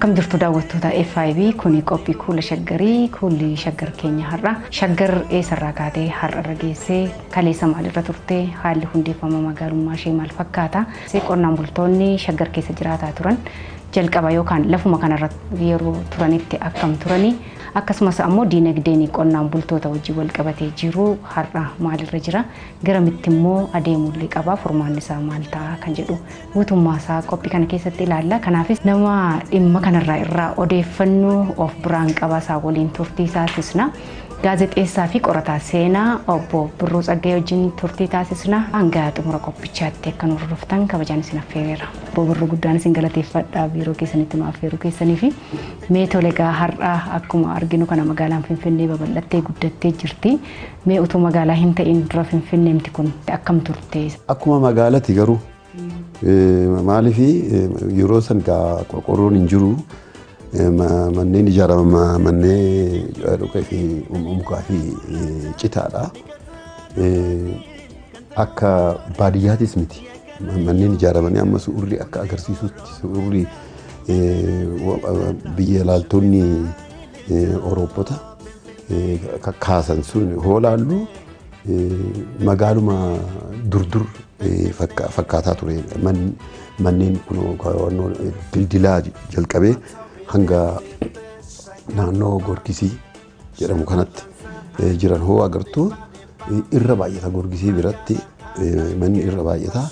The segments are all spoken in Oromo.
Akkam jirtu daawwattoota FIB kuni qophii kuula shaggarii kuulli shaggar keenya har'a shaggar eessarraa kaatee har'a irra geessee kaleessa maalirra turte haalli hundeeffama magaalummaa ishee maal fakkaata qonnaan bultoonni shaggar keessa jiraataa turan jalqaba yookaan lafuma kanarratti yeroo turanitti akkam turanii akkasumas ammoo diinagdeen qonnaan bultoota wajjin wal qabatee jiru har'a maalirra jira garamitti immoo adeemullee qaba furmaanni isaa maal ta'a kan jedhu guutummaa isaa qophii kana keessatti ilaalla. Kanaafis nama dhimma kanarraa irraa odeeffannoo of biraan qaba isaa waliin turtii taasisna. Gaazexeessaa fi qorataa seenaa obbo Birruu Tsaggaayee wajjin turtii taasisna hanga xumura qophichaatti akka nu hordoftan kabajaan isin affeereera. Obbo Birruu guddaan isin galateeffadha biiroo keessanitti nu affeeruu keessanii fi mee tolegaa har'a akkuma arginu kana magaalaan Finfinnee babal'attee guddattee jirti. Mee utuu magaalaa hin ta'in dura Finfinneemti kun akkam turte? Akkuma magaalatti garuu maaliif yeroo san qorqorroon hin jiru. Manneen ijaarama manneen dhugaa fi mukaa fi citaadha. Akka baadiyyaattis miti manneen ijaaramanii amma suurri akka agarsiisutti suurri biyya laaltonni Awurooppota kaasan sun hoolaallu magaaluma durdur fakkaataa ture manneen kun dildilaa jalqabee hanga naannoo Gorgisii jedhamu kanatti jiran hoo agartu irra baay'ata Gorgisii biratti manni irra baay'ata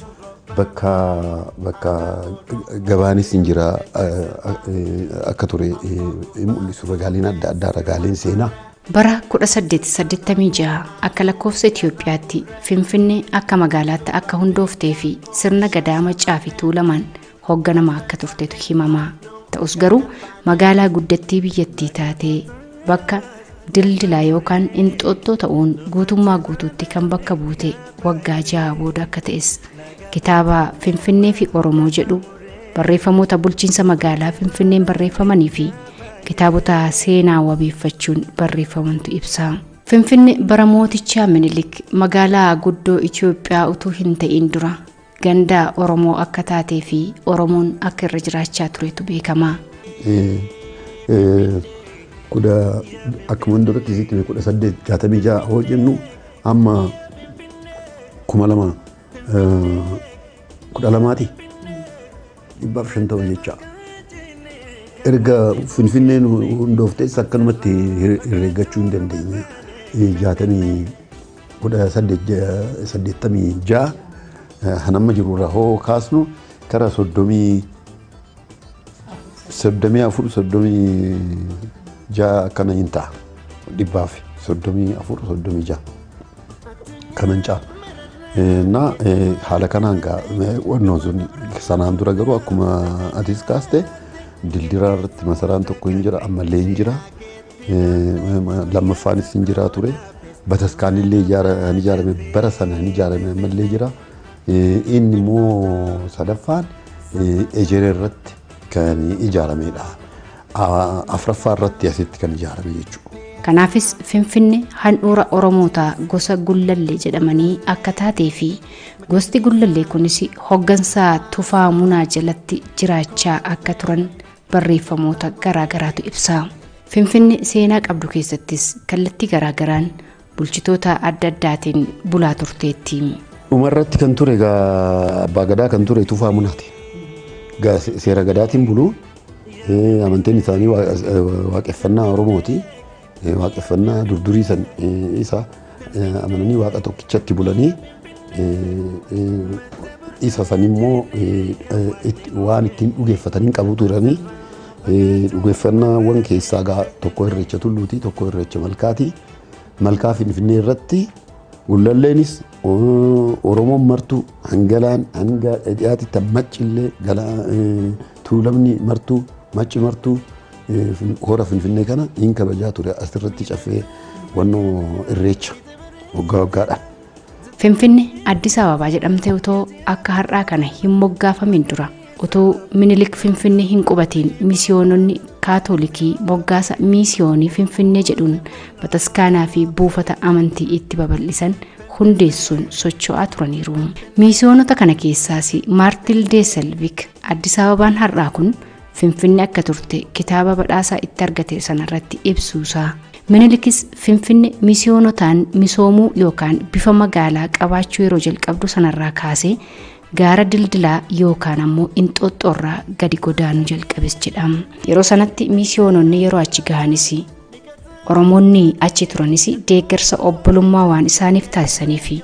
bakka gabaanis hin jira akka ture mul'isu ragaaleen adda addaa ragaaleen seenaa. Bara 1886 akka lakkoofsa Itoophiyaatti Finfinnee akka magaalaatti akka hundooftee fi sirna gadaa Maccaa fi Tuulamaan hoogganamaa akka turteetu himama. Ta'us garuu magaalaa guddattii biyyattii taatee bakka dildilaa yookaan inxooxxoo ta'uun guutummaa guutuutti kan bakka buute waggaa 6 booda akka ta'es kitaaba Finfinnee fi Oromoo jedhu barreeffamoota bulchiinsa magaalaa Finfinneen barreeffamanii fi kitaabota seenaa wabeeffachuun barreeffamantu ibsa. Finfinnee bara mootichaa Minilik magaalaa guddoo Itoophiyaa utuu hin ta'in dura ganda Oromoo akka taatee fi Oromoon akka irra jiraachaa turetu beekama. Kuda akkuma duratti isitti 1866 hoo jennu amma 2012 dhibbaaf 50 jecha. Erga Finfinneen hundooftees akkanumatti herreeggachuu hin dandeenye 86 hanamma jirurra hoo kaasnu kara 34 akkana hin ta'a dhibbaaf 34 kanan caalu. Na haala kanaan wannoon sun sanaan dura garuu akkuma atis kaaste dildiraa irratti masaraan tokko hin jira ammallee hin jira lammaffaanis hin jira ture bataskaanillee ijaarame bara sana hin ijaarame ammallee jira. Inni immoo sadaffaan ejeree irratti kan ijaaramedha. Afraffaa irratti asitti kan ijaarame jechuudha. Kanaafis Finfinnee handhuura Oromoota gosa Gullallee jedhamanii akka taatee fi gosti Gullallee kunis hoggansa Tufaa Munaa jalatti jiraachaa akka turan barreeffamoota garaagaraatu ibsa. Finfinnee seenaa qabdu keessattis kallattii garaagaraan bulchitoota adda addaatiin bulaa turteetti. Umarratti kan ture abbaa gadaa kan ture Tufaa Munaati. Seera gadaatiin buluu amanteen isaanii waaqeffannaa Oromooti. Waaqeffannaa durdurii san isa amananii waaqa tokkichatti bulanii isa san immoo waan ittiin dhugeeffatanii qabu turanii dhugeeffannaawwan keessaa tokko irreecha tulluuti tokko irreecha malkaati. Malkaa Finfinnee irratti Gullalleenis Oromoon martuu hangalaan hanga dhiyaatitti maccillee tuulamni martuu macci martuu hora Finfinnee kana hin kabajaa ture asirratti caffee wannoo irreecha waggaa waggaadhaan. Finfinnee Addis Ababaa jedhamtee utoo akka har'aa kana hin moggaafamin dura utoo Minilik Finfinnee hin qubatiin misiyoononni Kaatoolikii moggaasa misiyoonii Finfinnee jedhuun bataskaanaa fi buufata amantii itti babal'isan hundeessuun socho'aa turaniiru. Misiyoonota kana keessaas Maartil Deeselvik Addis Ababaan har'aa kun Finfinnee akka turte kitaaba badhaasaa itti argate sanarratti ibsuusaa. Minilikis Finfinnee misiyoonotaan misoomuu yookaan bifa magaalaa qabaachuu yeroo jalqabdu sanarraa kaasee gaara dildilaa yookaan ammoo inxooxxoorraa gadi godaanuu jalqabes jedhama. Yeroo sanatti misiyoononni yeroo achi gahanis Oromoonni achi turanis deeggarsa obbolummaa waan isaaniif taasisaniifi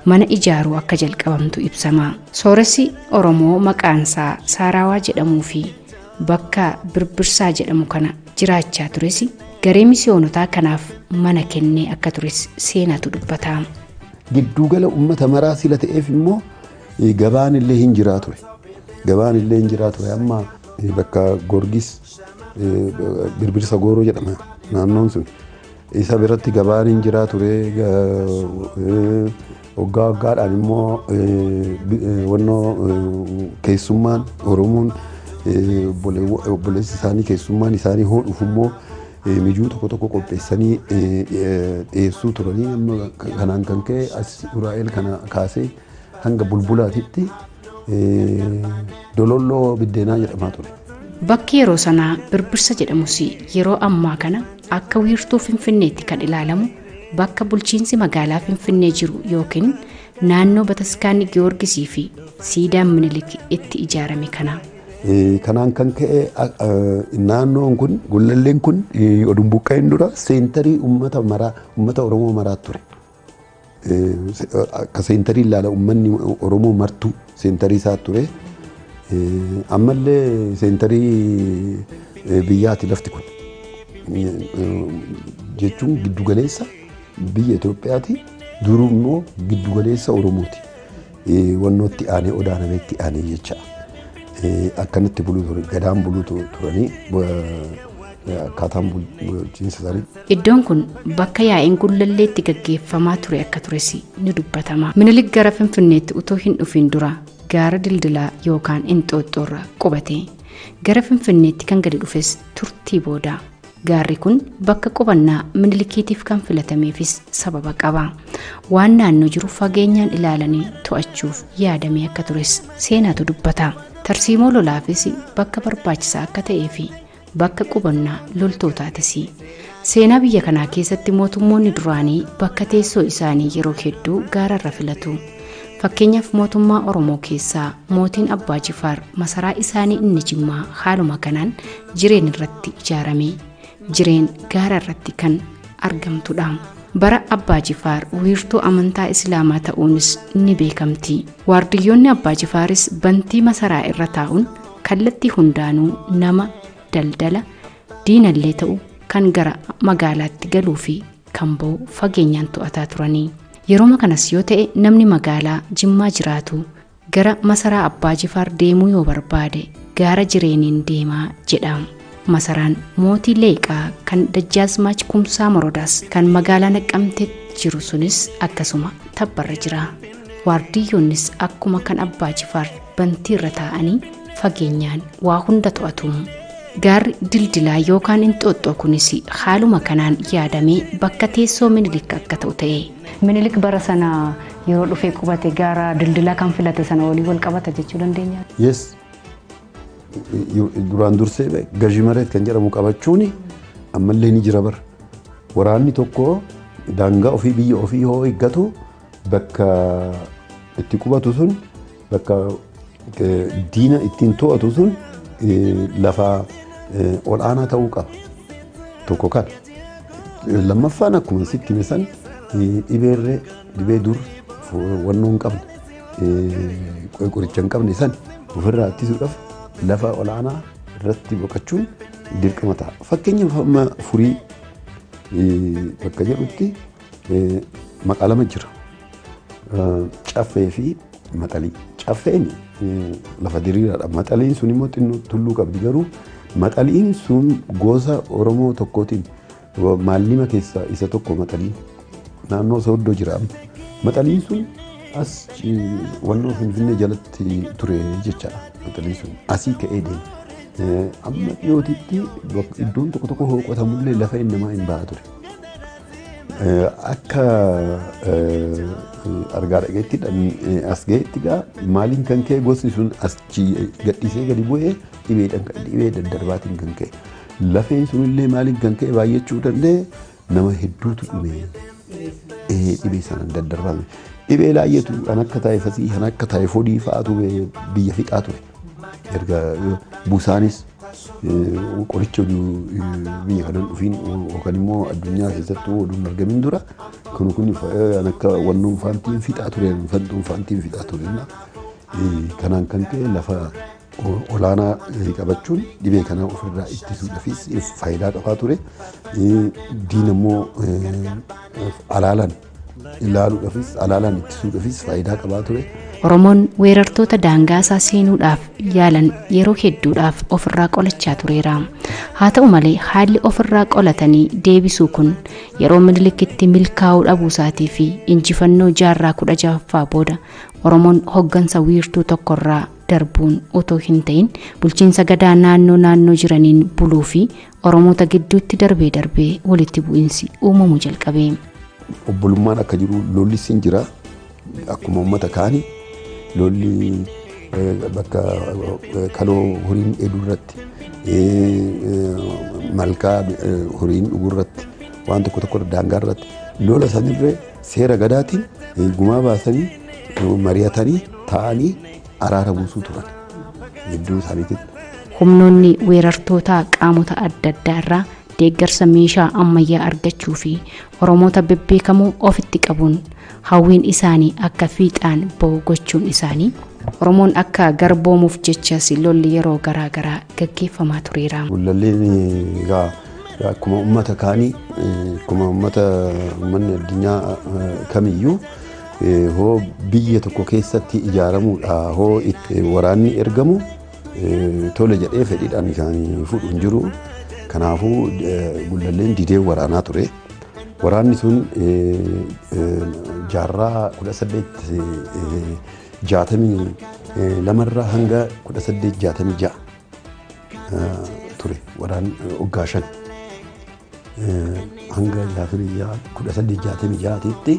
mana ijaaruu akka jalqabamtu ibsama. Sooressi Oromoo maqaansaa Saaraawaa jedhamuu fi bakka Birbirsaa jedhamu kana jiraachaa tures garee misiyoonotaa kanaaf mana kennee akka tures seenaatu dubbata. Giddugala uummata maraa sila ta'eef immoo gabaan illee hin jiraa ture. Gabaan illee hin jiraa ture. Amma bakka Gorgis Birbirsa Gooroo jedhama naannoon sun. Isa biratti gabaan hin jiraa ture. Waggaa waggaadhaan immoo wannoo keessummaan Oromoon obboleessi isaanii keessummaan isaanii hodhuuf immoo mijuu tokko tokko qopheessanii dhiyeessuu turanii. Amma kanaan kan ka'e as Uraa'el kana kaasee hanga bulbulaatitti dololloo biddeenaa jedhamaa ture. Bakki yeroo sanaa Birbirsa jedhamus yeroo ammaa kana akka wiirtuu Finfinneetti kan ilaalamu bakka bulchiinsi magaalaa Finfinnee jiru yookiin naannoo Bataskaanni Giyoorgisii fi siidaan Minilik itti ijaarame kana. Kanaan kan ka'e naannoon kun gullalleen kun odun buqqa'een dura seentarii uummata Oromoo maraa ture. Akka seentarii ilaala uummanni Oromoo martuu seentarii isaa ture. Ammallee seentarii biyyaati lafti kun jechuun giddugaleessa biyya Itoophiyaati. Duruu immoo giddugaleessa Oromooti. Wannootti aanee odaanameetti aanee jecha akkanatti buluu ture, gadaan buluu turanii akkaataan bulchiinsa isaanii. Iddoon kun bakka yaa'iin gullalleetti gaggeeffamaa ture akka tures ni dubbatama. Minilik gara Finfinneetti utoo hin dhufin dura gaara dildilaa yookaan inxooxxoorraa qubate. Gara Finfinneetti kan gadi dhufes turtii booda. Gaarri kun bakka qubannaa Minilikiitiif kan filatameefis sababa qaba. Waan naannoo jiru fageenyaan ilaalanii to'achuuf yaadamee akka tures seenaatu dubbata. Tarsiimoo lolaafis bakka barbaachisaa akka ta'ee fi bakka qubannaa loltootaatis. Seenaa biyya kanaa keessatti mootummoonni duraanii bakka teessoo isaanii yeroo hedduu gaararra filatu. Fakkeenyaaf mootummaa Oromoo keessaa mootiin Abbaa Jifaar masaraa isaanii inni Jimmaa haaluma kanaan jireen irratti ijaarame. Jireen gaara irratti kan argamtudha. Bara Abbaa Jifaar wiirtuu amantaa Islaamaa ta'uunis ni beekamti. Waardiyyoonni Abbaa Jifaaris bantii masaraa irra taa'uun kallattii hundaanuu nama daldala diinallee ta'u kan gara magaalaatti galuu fi kan ba'u fageenyaan to'ataa turanii. Yeroo kanas yoo ta'e namni magaalaa Jimmaa jiraatu gara masaraa Abbaa Jifaar deemuu yoo barbaade gaara jireeniin deemaa jedhama. Masaraan mootii Leeqaa kan Dajjaazmaach Kumsaa Morodaas kan magaalaa Naqqamteetti jiru sunis akkasuma tabbarra jira. Waardiyyoonnis akkuma kan Abbaa Jifaar bantii irra taa'anii fageenyaan waa hunda to'atu. Gaarri dildilaa yookaan inxooxxoo kunis haaluma kanaan yaadamee bakka teessoo Minilik akka ta'u ta'e. Minilik bara sana yeroo dhufee qubate gaara dildilaa kan filate sana walii wal qabata jechuu dandeenya? Yes. Duraan dursee Gajimareet kan jedhamu qabachuun ammallee ni jira bara. Waraanni tokko daangaa ofii biyya ofii yoo eeggatu bakka itti qubatu sun bakka diina ittiin to'atu sun lafa ol'aanaa ta'uu qaba. Tokko kan lammaffaan akkuma sitti himesan dhibee dur wannoo hin qabne qoricha hin qabne san ofirraa ittisuudhaaf lafa ol'aanaa irratti boqochuun dirqama ta'a. Fakkeenyaaf amma furii bakka jedhutti maqaa lama jira. Caffee fi maxalii. Caffeen lafa diriiraadha. Maxaliin sun immoo xinnoo tulluu qabdi garuu maxaliin sun gosa Oromoo tokkootiin maallima keessaa isa tokko maxaliin naannoo Sooddoo jira. Maxaliin sun as wannoo Finfinnee jalatti ture jechaadha. Maxaliin sun asii ka'ee deema. Amma dhiyootitti iddoon tokko tokko hooqotamullee lafa inni namaa hin bahaa ture. akka argaa dhageetti as ga'etti gaa maaliin kan ka'e gosni sun achi gadhiisee gadi bu'ee dhibee daddarbaatiin kan ka'e lafeen sunillee maaliin kan ka'e baay'achuu danda'e nama hedduutu dhibee sanaan daddarbame dhibee laayyetu kan akka taayifasii kan akka taayifodii fa'aatu biyya fixaa ture erga busaanis qoricha biyya kanan dhufiin yookaan immoo addunyaa keessatti oduun argamin dura kun kan akka wannuun faantiin fixaa ture fantuun faantiin fixaa ture kanaan kan ka'e lafa olaanaa qabachuun dhibee kana ofirraa ittisuudhaafis faayidaa qabaa ture diina immoo alaalaan ilaaluudhaafis alaalaan ittisuudhaafis faayidaa qabaa ture. Oromoon weerartoota daangaa isaa seenuudhaaf yaalan yeroo hedduudhaaf ofirraa qolachaa tureera. Haa ta'u malee haalli ofirraa qolatanii deebisuu kun yeroo Minilikitti milkaa'uu dhabuu isaatii fi injifannoo jaarraa 16ffaa booda Oromoon hoggansa wiirtuu tokkorraa darbuun otoo hin ta'in bulchiinsa gadaa naannoo jiraniin buluu fi Oromoota gidduutti darbee walitti bu'iinsi uumamuu jalqabe. Obbolummaan akka jiru lolli siin jira akkuma uummata kaanii lolli bakka kaloo horiin dheeduu irratti malkaa horiin dhuguu irratti waan tokko daangaa irratti lola sanirree seera gadaatiin gumaa baasanii mari'atanii taa'anii araara buusuu turan gidduu isaaniitti. Humnoonni weerartoota qaamota adda addaa irraa deeggarsa meeshaa ammayyaa argachuu fi Oromoota bebbeekamoo ofitti qabuun hawwiin isaanii akka fiixaan ba'u gochuun isaanii Oromoon akka garboomuuf jecha lolli yeroo garaagaraa gaggeeffamaa tureera. Gullalleen egaa akkuma uummata kaanii akkuma uummanni addunyaa kamiyyuu hoo biyya tokko keessatti ijaaramuudha hoo itti waraanni ergamu tole jedhee fedhiidhaan isaanii fuudhu hin jiru. Kanaafuu gullalleen didee waraanaa ture. Waraanni sun jaarraa 1862 irraa hanga 1866 ture. Waraan waggaa 5 hanga 1866tti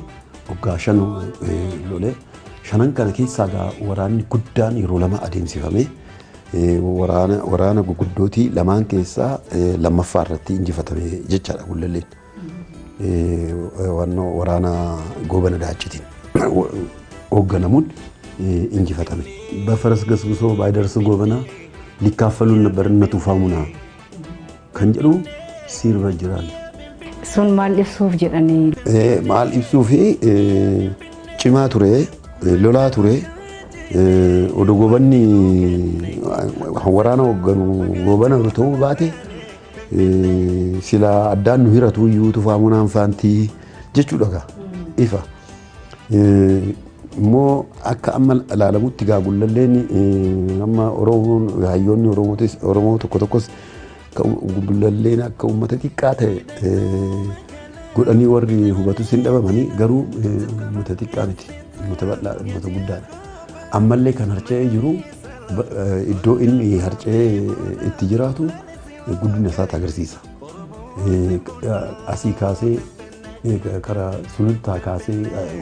waggaa 5 lole. Shanan kana keessaa waraanni guddaan yeroo lama adeemsifame. Waraana guguddootii lamaan keessaa lammaffaa irratti injifatame jechaadha gullalleen. Waraana goobana daachitiin hoogganamuun injifatame. Bafaras gasgusoo baayidarsa goobanaa likkaaffaluun nabbarinna tufaamunaa kan jedhu sirba jiraan. Sun maal ibsuuf jedhanii? Maal ibsuufi cimaa ture, lolaa ture. Odoo goobanni waraana hoogganu goobana ta'uu baate sila addaan nu hiratu iyyuu tufaamunaan faantii jechuudha ifa. Immoo akka amma ilaalamutti gullalleen amma Oromoon hayyoonni Oromoo tokkos gullalleen akka uummata xiqqaa ta'e godhanii warri hubatus hin dhabamanii garuu uummata xiqqaa miti uummata bal'aa uummata guddaadha. Ammallee kan harca'ee jiru iddoo inni harca'ee itti jiraatu guddina isaati agarsiisa. Asii kaasee karaa sulultaa kaasee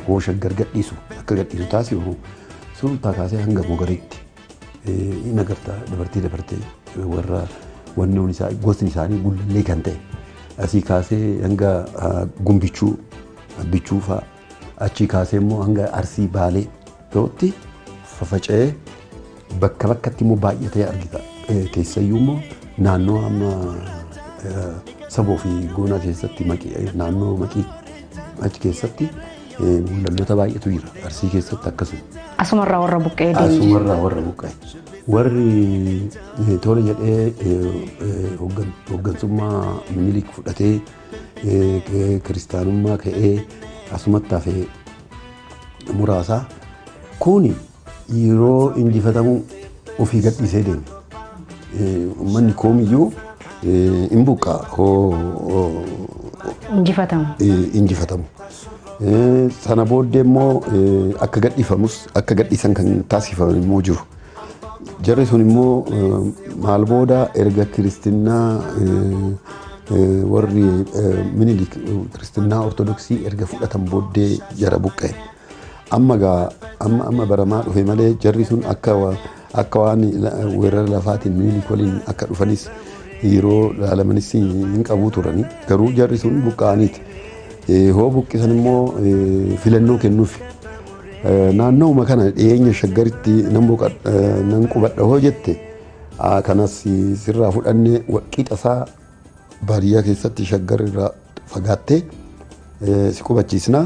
hoo shaggar gadhiisu akka gadhiisu taasisu sulultaa kaasee hanga mogariitti in agarta dabartee warra wannoon isaa gosni isaanii gullallee kan ta'e asii kaasee hanga gumbichuu fa'aa achii kaasee immoo hanga Arsii Baalee ta'utti fafaca'ee bakka bakkatti immoo baay'atee argita. Keessayyuu immoo naannoo amma saboo fi goonaa keessatti naannoo maqii achi keessatti gullalloota baay'eetu jira. Arsii keessatti akkasuma. Asumarraa warra buqqa'ee deemu. Asumarraa warra buqqa'e. Warri tola jedhee hooggansummaa Minilik fudhatee kiristaanummaa ka'ee asumatti hafee muraasaa kuni yeroo injifatamu ofii gadhiisee deeme. Uummanni koomiyyuu hin buqqaa injifatamu. Sana booddee immoo akka gadhiisan kan taasifaman immoo jiru. Jarri sun immoo maal booda erga kiristinnaa warri minilik kristinaa ortodoksii erga fudhatan booddee jara buqqa'e. Amma baramaa dhufe malee jarri sun akka waan weerara lafaatiin minilik waliin akka dhufanis yeroo laalamanis hin qabu turani. Garuu jarri sun buqqa'aniiti. Hoo buqqisan immoo filannoo kennuuf. Naannooma kana dhiyeenya shaggaritti nan qubadha hoo jette kanas sirraa fudhannee qixa baadiyyaa keessatti shaggar irraa fagaattee si qubachiisna.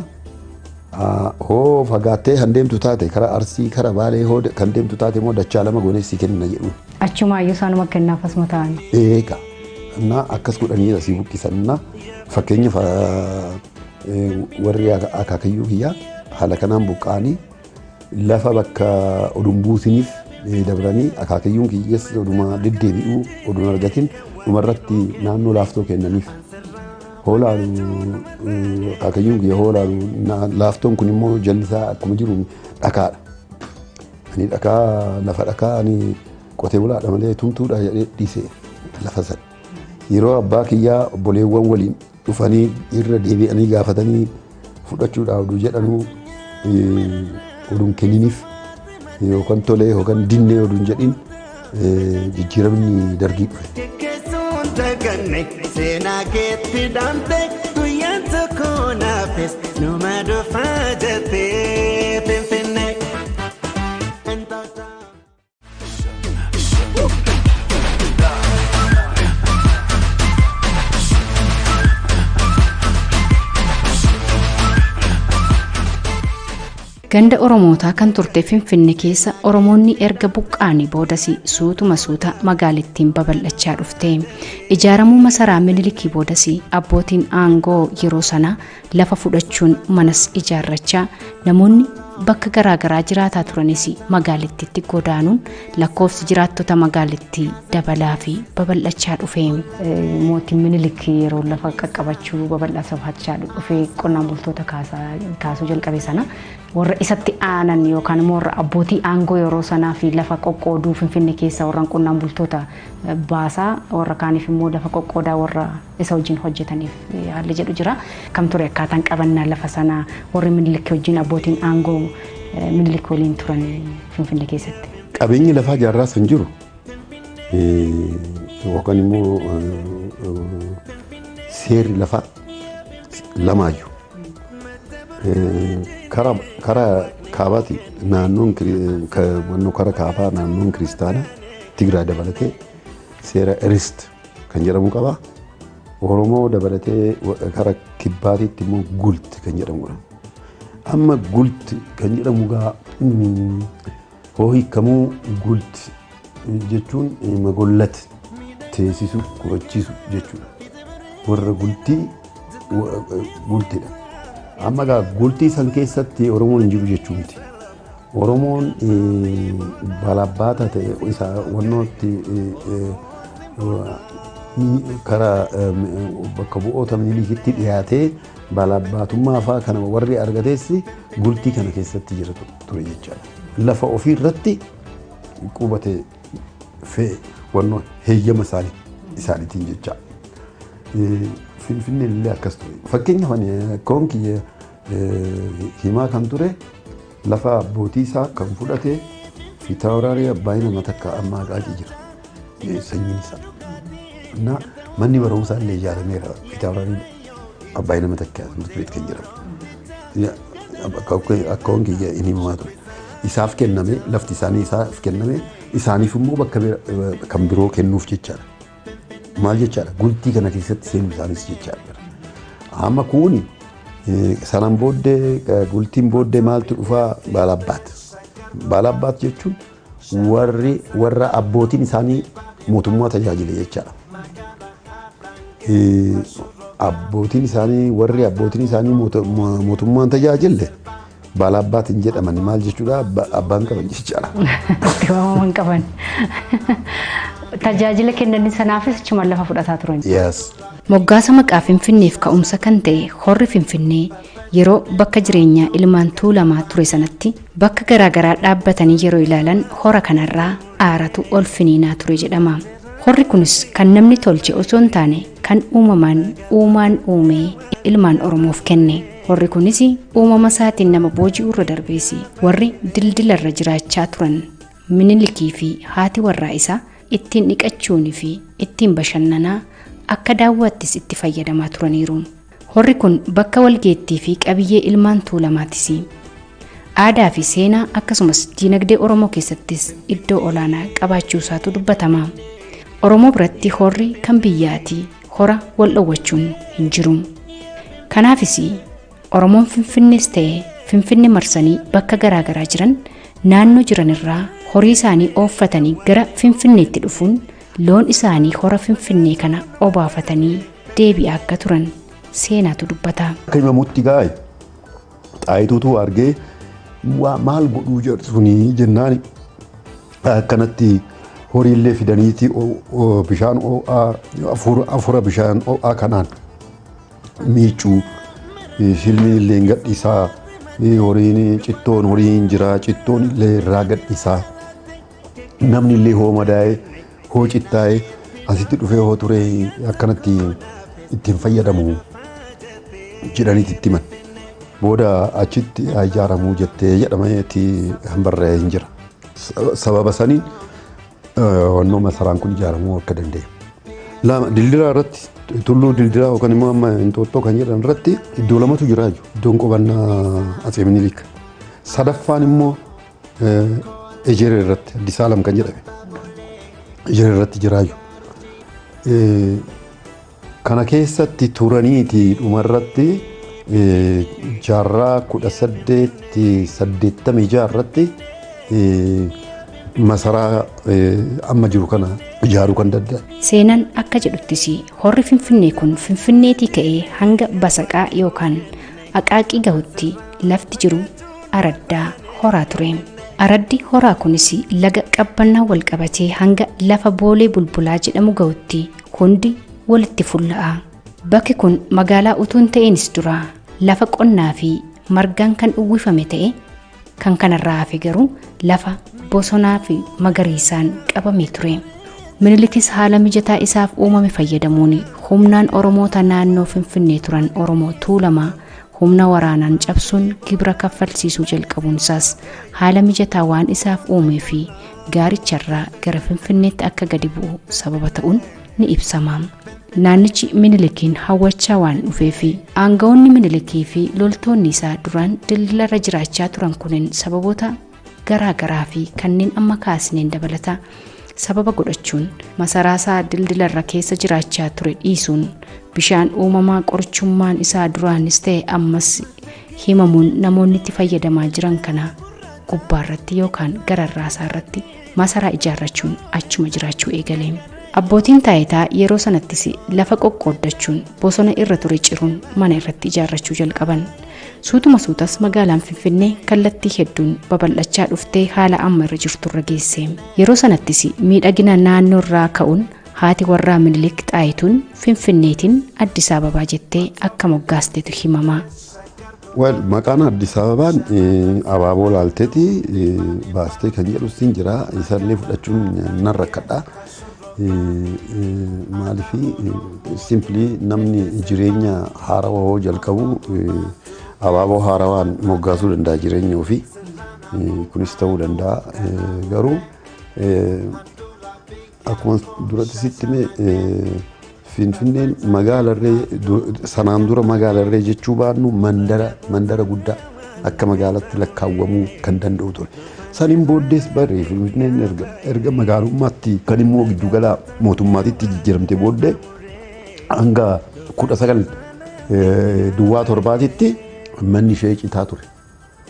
Hoo fagaattee kan deemtu taate karaa Arsii karaa Baalee hoo kan deemtu taate immoo dachaa lama goonee si kenna jedhu. Achumaayyuu isaanuma kennaaf asuma ta'an. Eega akkas godhanii asii buqqisanna fakkeenyaaf warri akaakayyuu kiyyaa haala kanaan buqqa'anii lafa bakka odun buusiniif dabranii akaakayyuun kiyyees oduma deddeebi'uu odun argatin dhumarratti naannoo laaftoo kennaniif. Hoolaalu akaakayyuun kiyya hoolaalu laaftoon kun immoo jallisaa akkuma jiru dhakaadha. Ani dhakaa lafa dhakaa ani qotee bulaadha malee tumtuudha jedhee dhiisee lafa sana. Yeroo abbaa kiyyaa obboleewwan waliin dhufanii irra deebi'anii gaafatanii fudhachuudhaaf oduu jedhanuu oduun kenniniif yookaan tolee yookaan dinnee oduun jedhin jijjiiramni dargii dhufe. Seenaa keetti daantee guyyaan tokko naafes numa dhufaa jettee Finfinnee. Ganda Oromootaa kan turte Finfinnee keessa Oromoonni erga buqqaanii boodasii suutuma suuta magaalittiin babal'achaa dhufte. Ijaaramuu masaraa Minilikii boodasii abbootiin aangoo yeroo sana lafa fudhachuun manas ijaarrachaa namoonni bakka garaagaraa jiraataa turanis magaalittiitti godaanuun lakkoofsi jiraattota magaalittii dabalaa fi babal'achaa dhufe. Mootiin Minilik yeroo lafa qaqqabachuu babal'achaa dhufe qonnaan bultoota kaasuu jalqabe sana warra isatti aanan yookaan immoo warra abbootii aangoo yeroo sanaa fi lafa qoqqooduu Finfinnee keessa warra qonnaan bultoota baasaa warra kaaniif immoo lafa qoqqoodaa warra isa wajjin hojjetaniif haalli jedhu jira. Kam ture akkaataan qabannaa lafa sanaa warri Minilik wajjin abbootiin aangoo Minilik waliin turan Finfinnee keessatti. Qabeenyi lafaa jaarraa san jiru yookaan immoo seerri lafaa lamaayyuu. Karaa kaabaati naannoon karaa kaabaa naannoon kiristaanaa Tigraay dabalatee seera irist kan jedhamu qaba. Oromoo dabalatee karaa kibbaatiitti immoo gulti kan jedhamu qaba. Amma gulti kan jedhamu gaa hoo hiikamuu gulti jechuun magollati teessisuu qubachiisu jechuudha. Warra gultii gultidha. Amma gaa gultii san keessatti Oromoon hin jiru jechuuti. Oromoon balabbaata ta'e isa wannootti karaa bakka bu'oota Minilikitti dhiyaatee balabbaatummaa fa'aa kana warri argateessi gultii kana keessatti jira ture jechaadha. Lafa ofii irratti qubate fe'e wannoo heeyyama isaaniitiin jechaadha. Finfinnee illee akkas ture. Fakkeenyaaf akkoon kiyya himaa kan ture lafa abbootii isaa kan fudhate Fiitaawuraarii Abbaayii nama takka Amma Qaaqii jira sanyiin isaa. Na manni barumsaa illee ijaarameera Fiitaawuraarii Abbaayii nama takka Murtibeet kan jedhamu. Akkoon kiyya inni himaa ture. Isaaf kenname lafti isaanii isaaf kenname isaaniif immoo bakka kan biroo kennuuf jechaadha. Maal jechaadha gultii kana keessatti seenuu isaanis jechaadha. Amma kuuni sanaan booddee gultiin booddee maaltu dhufaa balabbaat. Balabbaat jechuun warra abbootiin isaanii mootummaa tajaajile jechaadha. Abbootiin isaanii warri abbootiin isaanii mootummaan tajaajille balabbaat hin jedhaman maal jechuudha abbaan qaban jechaadha. Waan qaban. Tajaajila kennan sanaafis achuma lafa fudhataa turan. Yes. Moggaasa maqaa Finfinneef ka'umsa kan ta'e horri Finfinnee yeroo bakka jireenyaa ilmaan tuulamaa ture sanatti bakka garaagaraa dhaabbatanii yeroo ilaalan hora kanarraa aaratu ol finiinaa ture jedhama. Horri kunis kan namni tolche osoo hin taane kan uumaan uumee ilmaan Oromoof kenne. Horri kunis uumama isaatiin nama booji'uu irra darbeesi. Warri dildilarra jiraachaa turan Minilikii fi haati warraa isaa ittiin dhiqachuunii fi ittiin bashannanaa akka daawwattis itti fayyadamaa turaniiru. Horri kun bakka walgeettii fi qabiyyee ilmaan Tuulamaatis. Aadaa fi seenaa akkasumas diinagdee Oromoo keessattis iddoo olaanaa qabaachuu isaatu dubbatama. Oromoo biratti horri kan biyyaati. Hora wal dhowwachuun hin jiru. Kanaafis Oromoon Finfinnees ta'ee Finfinnee marsanii bakka garaagaraa jiran naannoo jiran irraa horii isaanii ooffatanii gara Finfinneetti dhufuun loon isaanii hora Finfinnee kana obaafatanii deebi'aa akka turan seenaatu dubbata. Akka himamutti gaa'e Xaayituutu argee maal godhuu jedhuni jennaan akkanatti horiillee fidaniiti bishaan afura bishaan ho'aa kanaan miicuu filmi illee gadhiisaa horiin cittoon horiin jira cittoon illee irraa gadhiisaa namni illee hoo madaa'ee hoo cittaa'ee asitti dhufee hoo ture akkanatti ittiin fayyadamu jedhaniiti itti himan. Booda achitti ijaaramuu jettee jedhameeti hanbarree hin jira. Sababa saniin wannoo masaraan kun ijaaramuu akka danda'e. Dildiraa irratti tulluu dildiraa yookaan immoo amma Inxooxxoo kan jedhan irratti iddoo lamatu jira. Iddoon qubannaa Atsee Minilik. Sadaffaan immoo Ejeree irratti Addis Alam kan jedhame. Ejeree irratti jira. Kana keessatti turaniiti dhumarratti jaarraa 1886 irratti masaraa amma jiru kana ijaaruu kan danda'an. Seenaan akka jedhuttis horri Finfinnee kun Finfinneetii ka'ee hanga Basaqaa yookaan Aqaaqii gahutti lafti jiru araddaa horaa ture. Araddi horaa kunis laga qabbannaa wal qabatee hanga lafa Boolee Bulbulaa jedhamu gahutti hundi walitti fulla'a. Bakki kun magaalaa utuu hin ta'inis dura lafa qonnaa fi margaan kan uwwifame ta'e kan kanarraa hafe garuu lafa bosonaa fi magariisaan qabame ture. Minilikis haala mijataa isaaf uumame fayyadamuun humnaan Oromoota naannoo Finfinnee turan Oromoo Tuulamaa humna waraanaan cabsuun gibira kaffalsiisuu jalqabuun isaas haala mijataa waan isaaf uumee fi gaaricharraa gara Finfinneetti akka gadi bu'u sababa ta'uun ni ibsama. Naannichi Minilikiin hawwachaa waan dhufee fi aangawoonni Minilikii fi loltoonni isaa duraan dildilarra jiraachaa turan kunneen sababoota garaagaraa fi kanneen amma kaasneen dabalata sababa godhachuun masaraasaa dildilarra keessa jiraachaa ture dhiisuun bishaan uumamaa qorichummaan isaa duraanis ta'e ammas himamuun namoonni itti fayyadamaa jiran kana gubbaarratti yookaan gararraasaa irratti masaraa ijaarrachuun achuma jiraachuu eegale. Abbootiin taayitaa yeroo sanattis lafa qoqqooddachuun bosona irra ture ciruun mana irratti ijaarrachuu jalqaban. Suutuma suutas magaalaan Finfinnee kallattii hedduun babal'achaa dhuftee haala amma irra jirturra geesse. Yeroo sanattis miidhagina naannoo irraa ka'uun haati warraa Minilik Xaayituun Finfinneetiin Addis Ababaa jettee akka moggaasteetu himama. Maqaan Addis Ababaan abaaboo laalteeti baastee kan jedhus hin jira. Isallee fudhachuun nan rakkadha. Maaliif simpli namni jireenya haarawaa jalqabu abaaboo haarawaan moggaasuu danda'a jireenya ofii kunis ta'uu danda'a garuu akkuma duratti sitti Finfinneen magaalarree sanaan dura magaalarree jechuu baannu mandara guddaa akka magaalatti lakkaawwamuu kan danda'u ture. Saniin booddees baree Finfinneen erga magaalummaatti kan immoo giddugala mootummaatitti jijjiiramte booddee hanga 19 duwwaa torbaatitti manni ishee citaa ture.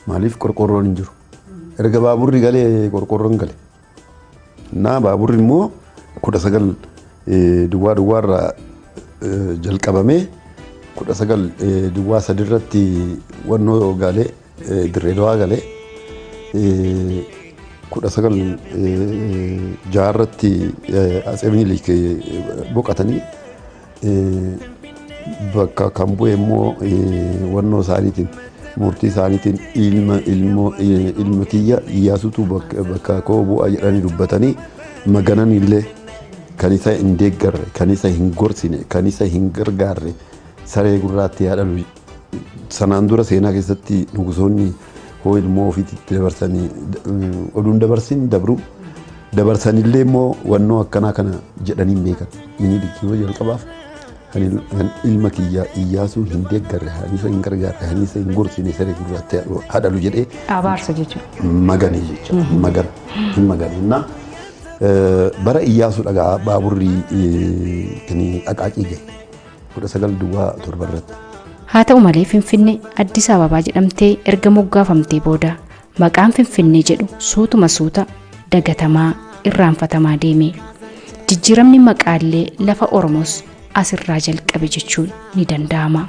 Maaliif qorqorroon hin jiru. Erga baaburri galee qorqorroon gale. Baaburri immoo 19 duwwaarraa jalqabamee 19 duwwaa sadirratti wannoo galee dirree dawaa galee 19 jaarratti Atsee Minilik boqotanii bakka kan bu'e immoo wannoo isaaniitiin murtii isaaniitiin ilma kiyya Iyyaasuutu bakka koo bu'a jedhanii dubbatanii maganan illee kan isa hin deeggarre, kan isa hin gorsine, kan isa hin gargaarre saree gurraatti haadhalu sanaan dura seenaa keessatti nugusoonni hoo ilmoo ofiitti dabarsanii oduun dabarsin dabru dabarsanillee immoo wannoo akkanaa kana jedhanii beekan. Minilik yoo jalqabaaf kan ilma kiyyaa Iyyaasuu hin deeggarre, kan isa hin gargaarre, kan isa hin gorsine saree gurraatti haadhalu jedhee abaarsa jechuudha. Maganii jechuudha. Hin maganii. Bara Iyyaasuu dhagaa baaburri Aqaaqii gahe 1907 irratti. Haa ta'u malee Finfinnee Addis Ababaa jedhamtee erga moggaafamtee booda maqaan Finfinnee jedhu suutuma suuta dagatamaa irraanfatamaa deeme. Jijjiiramni maqaallee lafa Oromoos asirraa jalqabe jechuun ni danda'ama.